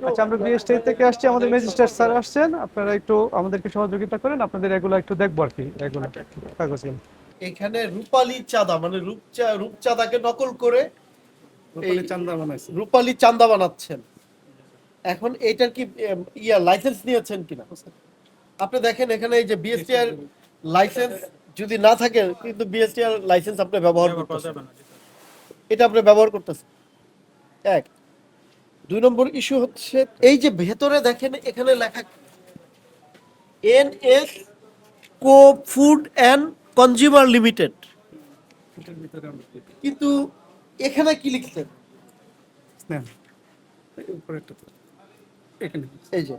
আচ্ছা, আমরা বিএসটি থেকে আসছি, আমাদের ম্যাজিস্ট্রেট স্যার আসছেন, আপনারা একটু আমাদেরকে সহযোগিতা করেন, আপনাদের এগুলো একটু দেখবো আর কি, এগুলো কাগজগুলো। এখানে রূপালী চাঁদা মানে রূপচাঁদাকে নকল করে রূপালী চান্দা বানাইছে। রূপালী চাঁদা বানাচ্ছেন। এখন এটার কি লাইসেন্স নিয়েছেন কিনা আপনি দেখেন। এখানে এই যে বিএসটিআর লাইসেন্স যদি না থাকে, কিন্তু বিএসটিআর লাইসেন্স আপনি ব্যবহার করতেছেন, এটা আপনি ব্যবহার করতেছেন। এক, 2 নম্বর ইস্যু হচ্ছে এই যে ভেতরে দেখেন এখানে লেখা NS co food and consumer limited, কিন্তু এখানে কি লিখছেন? এই যে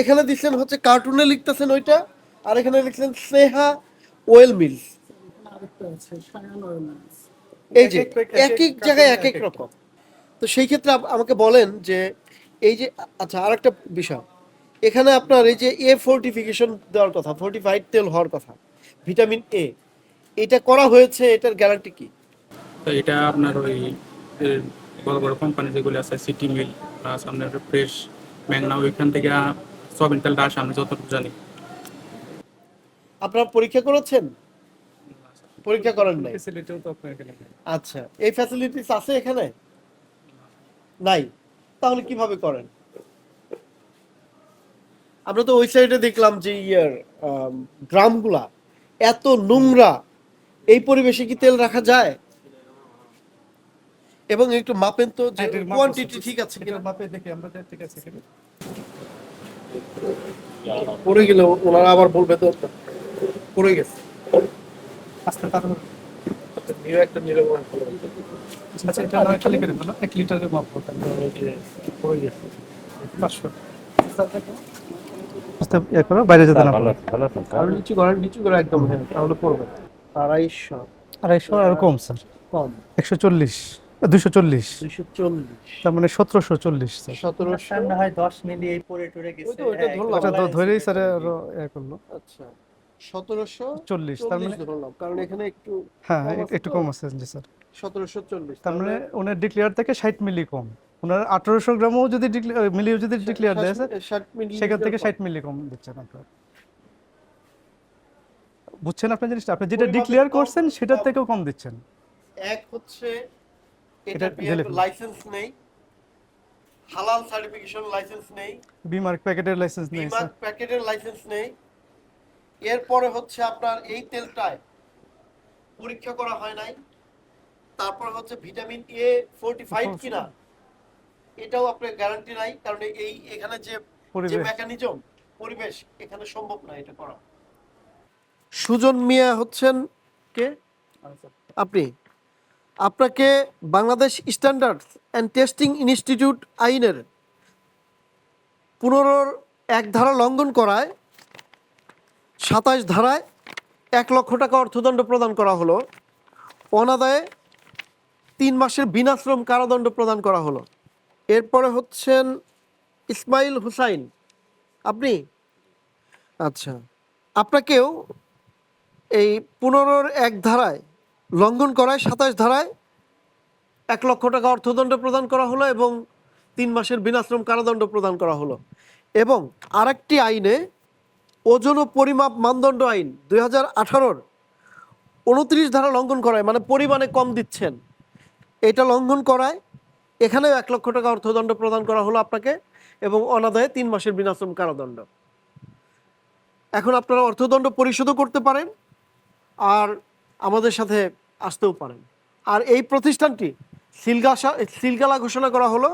এখানে দিচ্ছেন হচ্ছে কার্টুনে লিখতেছেন ওইটা, আর এখানে লিখছেন স্নেহা ওয়েল মিলস। এই যে এক এক জায়গায় এক এক রকম। তো সেই ক্ষেত্রে আমাকে বলেন যে এই যে, আচ্ছা আর একটা বিষয়, এখানে আপনার এই যে ফোর্টিফিকেশন দেওয়ার কথা, ফোর্টিফাইড তেল হওয়ার কথা, ভিটামিন এ, এটা করা হয়েছে, এটার গ্যারান্টি কি? তো এটা আপনার ওই বড় বড় কোম্পানি যেগুলো আছে, সিটি মিল প্লাস আপনার ফ্রেশ ম্যাগনা, ওইখান থেকে সয়াবিন তেলটা আসে আমি যতটুকু জানি। আপনারা পরীক্ষা করেছেন? পরীক্ষা করেন নাই? আচ্ছা, এই ফ্যাসিলিটিস আছে এখানে? নাই। তাহলে কিভাবে করেন? আমরা তো ওই সাইডে দেখলাম যে গ্রামগুলা এত নোংরা, এই পরিবেশে কি তেল রাখা যায়? এবং একটু মাপেন তো যে কোয়ান্টিটি ঠিক আছে কিনা। মাপে দেখি আমরা, ঠিক আছে কিনা। পড়ে গেলে ওনারা আবার বলবে তো পড়ে গেছে। আস্তে তারপর একটা নিরবন। আচ্ছা, এটা আমরা খালি করে দিলাম 1 লিটারের মাপ পড়ে গেছে 500। আস্তে করো, বাইরে যেতে না। আর নিচু করে একদম, হ্যাঁ, তাহলে পড়বে 250। 250 আর কম স্যার, কম 140, 240, 240, তার মানে 1740 স্যার। 1700 না হয় 10 মিলি এই পরে টরে গেছে। ওইটা ধরলাম। এটা তো ধরেই স্যার আরো করলো। আচ্ছা, 1740 তার মানে ধরলাম, কারণ এখানে একটু হ্যাঁ কম আছে একটু তো। কম আছে জি স্যার। 1740, তার মানে ওনার ডিক্লেয়ার থেকে 60 মিলি কম, ওনার 1800 গ্রামও যদি মিলিও যদি ডিক্লেয়ার দেয় স্যার, 60 মিলি সেখান থেকে 60 মিলি কম দিচ্ছেন আপনারা। বুঝছেন আপনার জিনিসটা, আপনি যেটা পরিমাপে ডিক্লেয়ার কম, করছেন সেটার থেকেও কম দিচ্ছেন। এক হচ্ছে এটা এটা দিলে লাইসেন্স নেই, হালাল সার্টিফিকেশন লাইসেন্স নেই, বিমার্ক প্যাকেটের লাইসেন্স নেই বিমার স্যার। প্যাকেটের লাইসেন্স নেই। এরপরে হচ্ছে আপনার এই তেলটায় পরীক্ষা করা হয় নাই। তারপর হচ্ছে ভিটামিন এ ফোর্টিফাইড কিনা, এটাও আপনার গ্যারান্টি নাই, কারণ এখানে যে পরিবেশ মেকানিজম, পরিবেশ, এখানে সম্ভব না এটা করা। সুজন মিয়া হচ্ছেন কে? আপনি, আপনাকে Bangladesh standards and testing institute আইনের 15-1 ধারা লঙ্ঘন করায় 27 ধারায় 1 লক্ষ টাকা অর্থদণ্ড প্রদান করা হলো, অনাদায়ে 3 মাসের বিনাশ্রম কারাদণ্ড প্রদান করা হলো। এরপরে হচ্ছেন ইসমাইল হুসাইন, আপনি? আচ্ছা, আপনাকেও এই 15-1 ধারায় লঙ্ঘন করায় 27 ধারায় 1 লক্ষ টাকা অর্থদণ্ড প্রদান করা হলো এবং 3 মাসের বিনাশ্রম কারাদণ্ড প্রদান করা হলো। এবং আরেকটি আইনে, ওজন ও পরিমাপ মানদণ্ড আইন 2018-র 29 ধারা লঙ্ঘন করায়, মানে পরিমাণে কম দিচ্ছেন, এটা লঙ্ঘন করায় এখানেও 1 লক্ষ টাকা অর্থদণ্ড প্রদান করা হলো আপনাকে এবং অনাদায়ে 3 মাসের বিনাশ্রম কারাদণ্ড। এখন আপনারা অর্থদণ্ড পরিশোধও করতে পারেন আর আমাদের সাথে আসতেও পারেন। আর এই প্রতিষ্ঠানটি সিলগালা ঘোষণা করা হলো